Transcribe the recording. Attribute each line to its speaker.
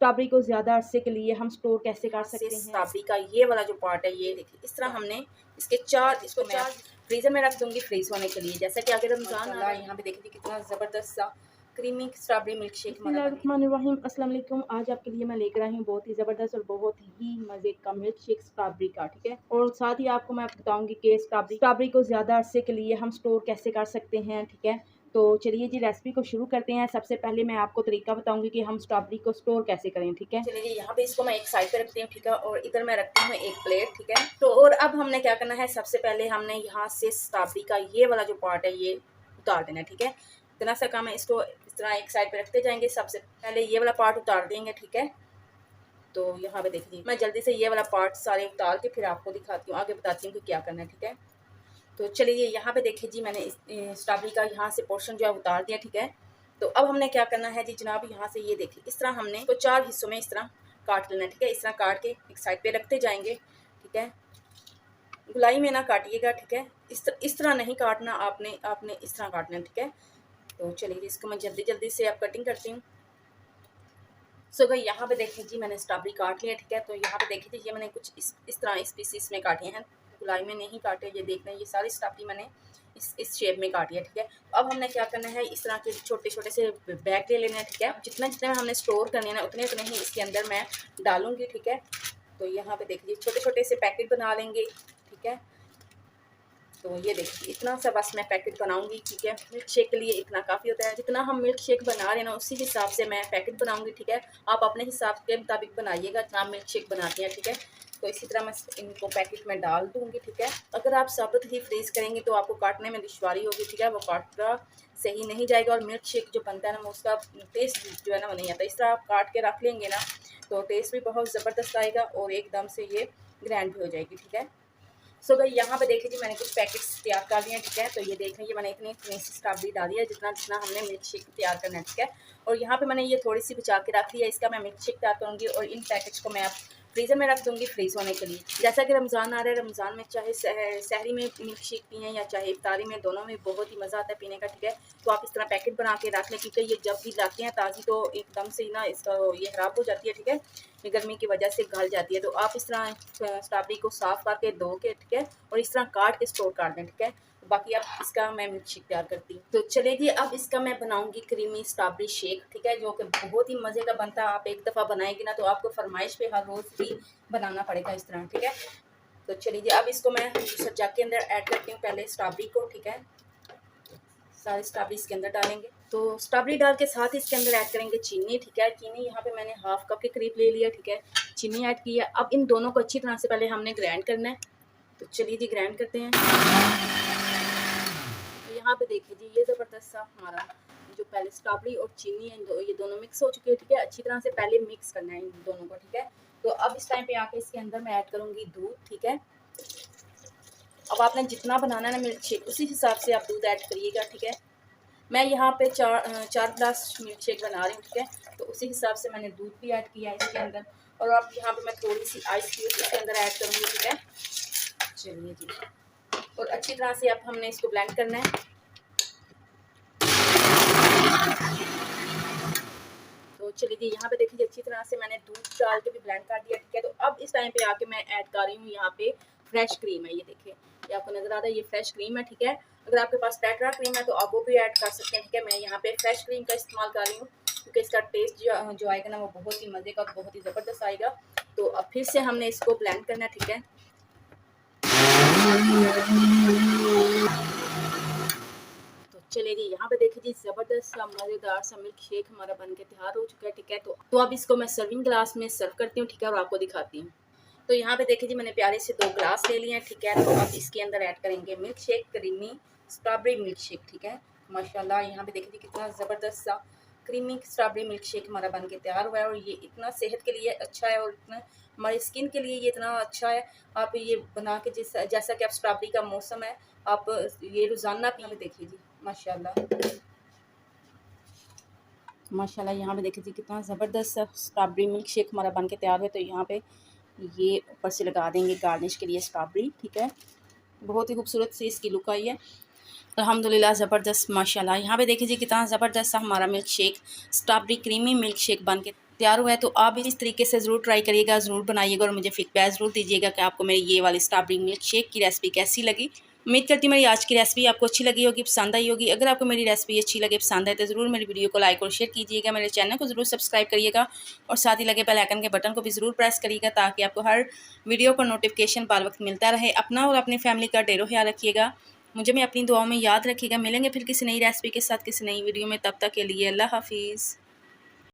Speaker 1: Strawberry को ज़्यादा अरसे के लिए हम स्टोर कैसे कर सकते हैं।
Speaker 2: स्ट्रॉबेरी का ये वाला जो पार्ट है, ये देखिए इस तरह हमने इसको मैं फ्रीज़र में रख दूंगी फ्रीज होने के लिए। जैसा कि अगर रमज़ान आ रहा है, यहाँ पे देखिए कितना ज़बरदस्त सा क्रीमी स्ट्रॉबेरी मिल्क शेक हमारा बन गया।
Speaker 1: बिस्मिल्लाहिर्रहमानिर्रहीम, अस्सलाम वालेकुम। आज आपके लिए मैं लेकर आई हूँ बहुत ही ज़बरदस्त और बहुत ही मज़े का मिल्क शेक स्ट्रॉबेरी का, ठीक है। और साथ ही आपको मैं बताऊंगी कि स्ट्रॉबेरी को ज़्यादा अरसे के लिए हम स्टोर कैसे कर सकते हैं, ठीक है। तो चलिए जी रेसिपी को शुरू करते हैं। सबसे पहले मैं आपको तरीका बताऊंगी कि हम स्ट्रॉबेरी को स्टोर कैसे करें, ठीक है।
Speaker 2: चलिए यहाँ पे इसको मैं एक साइड पे रखती हूँ, ठीक है, और इधर मैं रखती हूँ एक प्लेट, ठीक है। तो और अब हमने क्या करना है, सबसे पहले हमने यहाँ से स्ट्रॉबेरी का ये वाला जो पार्ट है ये उतार देना है, ठीक है। इतना सा काम है, इसको इस तरह एक साइड पे रखते जाएंगे। सबसे पहले ये वाला पार्ट उतार देंगे, ठीक है। तो यहाँ पे देखिए मैं जल्दी से ये वाला पार्ट सारे उतार के फिर आपको दिखाती हूँ, आगे बताती हूँ कि क्या करना है, ठीक है। तो चलिए यहाँ पे देखिए जी, मैंने स्ट्रॉबेरी का यहाँ से पोर्शन जो है उतार दिया, ठीक है। तो अब हमने क्या करना है जी जनाब, यहाँ से ये देखिए इस तरह हमने तो 4 हिस्सों में इस तरह काट लेना है, ठीक है। इस तरह काट के एक साइड पे रखते जाएंगे, ठीक है। गुलाई में ना काटिएगा, ठीक है। इस तरह नहीं काटना, आपने इस तरह काटना है, ठीक है। तो चलिए इसको मैं जल्दी जल्दी से अब कटिंग करती हूँ। सो भाई यहाँ पे देखिए जी मैंने स्ट्रॉबेरी काट लिया, ठीक है। तो यहाँ पे देखिए जी ये मैंने कुछ इस तरह इस पीसीस में काटे हैं, गुलाई में नहीं काटे। ये देख रहे हैं, ये सारी स्ट्रॉबेरी मैंने इस शेप में काटी है, ठीक है। अब हमने क्या करना है, इस तरह के छोटे छोटे से बैग ले लेने हैं, ठीक है। जितना जितना हमने स्टोर करने हैं ना उतने उतने ही इसके अंदर मैं डालूंगी, ठीक है। तो यहाँ पे देखिए छोटे छोटे से पैकेट बना लेंगे, ठीक है। तो ये देखिए इतना सा बस मैं पैकेट बनाऊंगी, ठीक है। मिल्क शेक के लिए इतना काफ़ी होता है। जितना हम मिल्क शेक बना रहे हैं ना उसी हिसाब से मैं पैकेट बनाऊंगी, ठीक है। आप अपने हिसाब के मुताबिक बनाइएगा जितना मिल्क शेक बनाते हैं, ठीक है। तो इसी तरह मैं इनको पैकेट में डाल दूंगी, ठीक है। अगर आप साबुत ही फ्रीज करेंगे तो आपको काटने में दुश्वारी होगी, ठीक है। वो काटना सही नहीं जाएगा और मिल्क शेक जो बनता है ना उसका टेस्ट जो है ना वो नहीं आता। इस तरह आप काट के रख लेंगे ना तो टेस्ट भी बहुत ज़बरदस्त आएगा और एकदम से ये ग्रैंड भी हो जाएगी, ठीक है। सो भाई यहाँ पे देखिए जी मैंने कुछ पैकेट्स तैयार कर लिए हैं, ठीक है। तो ये देख रहे हैं, ये मैंने इतनी सी स्ट्रॉबेरी डाली है जितना जितना हमने मिल्क शेक तैयार करना है, ठीक है। और यहाँ पे मैंने ये थोड़ी सी बचा के रख लिया, इसका मैं मिल्क शेक तैयार करूँगी और इन पैकेट्स को मैं अब फ्रीज़र में रख दूँगी फ्रीज़ होने के लिए। जैसा कि रमज़ान आ रहा है, रमज़ान में चाहे सहरी में मिल्क शेक पिएँ या चाहे इफ्तारी में, दोनों में बहुत ही मज़ा आता है पीने का, ठीक है। तो आप इस तरह पैकेट बना के रख लें क्योंकि ये जब भी लाते हैं ताज़ी तो एकदम से ही ना इसका ये ख़राब हो जाती है, ठीक है। ये गर्मी की वजह से गल जाती है। तो आप इस तरह स्ट्रॉबेरी को साफ़ करके धो के, ठीक है, और इस तरह काट के स्टोर कर दें, ठीक है। बाकी अब इसका मैं मिल्क शेक तैयार करती हूँ। तो चलिए जी अब इसका मैं बनाऊंगी क्रीमी स्ट्रॉबेरी शेक, ठीक है, जो कि बहुत ही मज़े का बनता है। आप एक दफ़ा बनाएंगे ना तो आपको फरमाइश पे हर रोज़ भी बनाना पड़ेगा इस तरह, ठीक है। तो चलिए जी अब इसको मैं सज्जा के अंदर ऐड करती हूँ पहले स्ट्रॉबेरी को, ठीक है। सारी स्ट्रॉबेरी इसके अंदर डालेंगे। तो स्ट्रॉबेरी डाल के साथ इसके अंदर ऐड करेंगे चीनी, ठीक है। चीनी यहाँ पे मैंने हाफ कप के करीब ले लिया, ठीक है। चीनी ऐड की है। अब इन दोनों को अच्छी तरह से पहले हमने ग्राइंड करना है। तो चलिए जी ग्राइंड करते हैं। तो यहाँ पे देखिए जी ये ज़बरदस्त सा हमारा जो पहले स्ट्रॉबेरी और चीनी है ये दोनों मिक्स हो चुके हैं, ठीक है। अच्छी तरह से पहले मिक्स करना है इन दोनों को, ठीक है। तो अब इस टाइम पे आके इसके अंदर मैं ऐड करूँगी दूध, ठीक है। अब आपने जितना बनाना है ना मिल्क शेक उसी हिसाब से आप दूध ऐड करिएगा, ठीक है। मैं यहाँ पे चार गिलास मिल्क शेक बना रही हूँ, ठीक है। तो उसी हिसाब से मैंने दूध भी ऐड किया है इसके अंदर। और अब यहाँ पे मैं थोड़ी सी आइस क्यूब इसके अंदर ऐड करूँगी, ठीक है। चलिए जी और अच्छी तरह से अब हमने इसको ब्लेंड करना है। तो चलिए जी यहाँ पे देखिए अच्छी तरह से मैंने दूध डाल के भी ब्लेंड कर दिया, ठीक है। तो अब इस टाइम पे आके मैं ऐड कर रही हूँ यहाँ पे फ्रेश क्रीम है। ये देखिए ये आपको नजर आ रहा है, ये फ्रेश क्रीम है, ठीक है। अगर आपके पास टेट्रा क्रीम है तो आप वो भी ऐड कर सकते हैं, ठीक है। मैं यहाँ पे फ्रेश क्रीम का इस्तेमाल कर रही हूँ क्योंकि इसका टेस्ट जो आएगा ना वो बहुत ही मज़े का बहुत ही ज़बरदस्त आएगा। तो अब फिर से हमने इसको ब्लेंड करना है, ठीक है। चलिए जी यहाँ पे देखिए जी ज़बरदस्त सा मज़ेदार सा मिल्क शेक हमारा बन के तैयार हो चुका है, ठीक है। तो अब इसको मैं सर्विंग ग्लास में सर्व करती हूँ, ठीक है, और आपको दिखाती हूँ। तो यहाँ पे देखिए जी मैंने प्यारे से 2 ग्लास ले लिए हैं, ठीक है। तो अब इसके अंदर ऐड करेंगे milk shake, creamy strawberry milk shake, ठीक है। माशाल्लाह यहाँ पे देखिए कितना ज़बरदस्त सा क्रीमी स्ट्रॉबेरी मिल्क शेक हमारा बन के तैयार हुआ है। और ये इतना सेहत के लिए अच्छा है और इतना हमारी स्किन के लिए ये इतना अच्छा है। आप ये बना के जैसा कि आप स्ट्रॉबेरी का मौसम है आप ये रोज़ाना पी। देखिए जी माशाल्लाह माशाल्लाह यहाँ पे देखिए जी कितना ज़बरदस्त सा स्ट्रॉबेरी मिल्क शेक हमारा बन के तैयार हुआ है। तो यहाँ पे ये ऊपर से लगा देंगे गार्निश के लिए स्ट्रॉबेरी, ठीक है। बहुत ही खूबसूरत सी इसकी लुक आई है अल्हम्दुलिल्लाह ज़बरदस्त माशाल्लाह। यहाँ पे देखिए जी कितना ज़बरदस्त सा हमारा milk shake strawberry creamy milk shake बन के तैयार हुआ है। तो आप भी इस तरीके से ज़रूर ट्राई करिएगा, ज़रूर बनाइएगा और मुझे फीडबैक ज़रूर दीजिएगा कि आपको मेरी ये वाली स्ट्रॉबेरी मिल्क शेक की रेसिपी कैसी लगी। उम्मीद करती हूँ मेरी आज की रेसिपी आपको अच्छी लगी होगी, पसंद आई होगी। अगर आपको मेरी रेसिपी अच्छी लगे, पसंद है तो ज़रूर मेरी वीडियो को लाइक और शेयर कीजिएगा, मेरे चैनल को ज़रूर सब्सक्राइब करिएगा और साथ ही लगे बेल आइकन के बटन को भी ज़रूर प्रेस करिएगा ताकि आपको हर वीडियो का नोटिफिकेशन बार वक्त मिलता रहे। अपना और अपनी फैमिली का ढेरों ख्याल रखिएगा, मुझे मैं अपनी दुआओं में याद रखिएगा। मिलेंगे फिर किसी नई रेसिपी के साथ किसी नई वीडियो में, तब तक के लिए अल्लाह हाफिज़।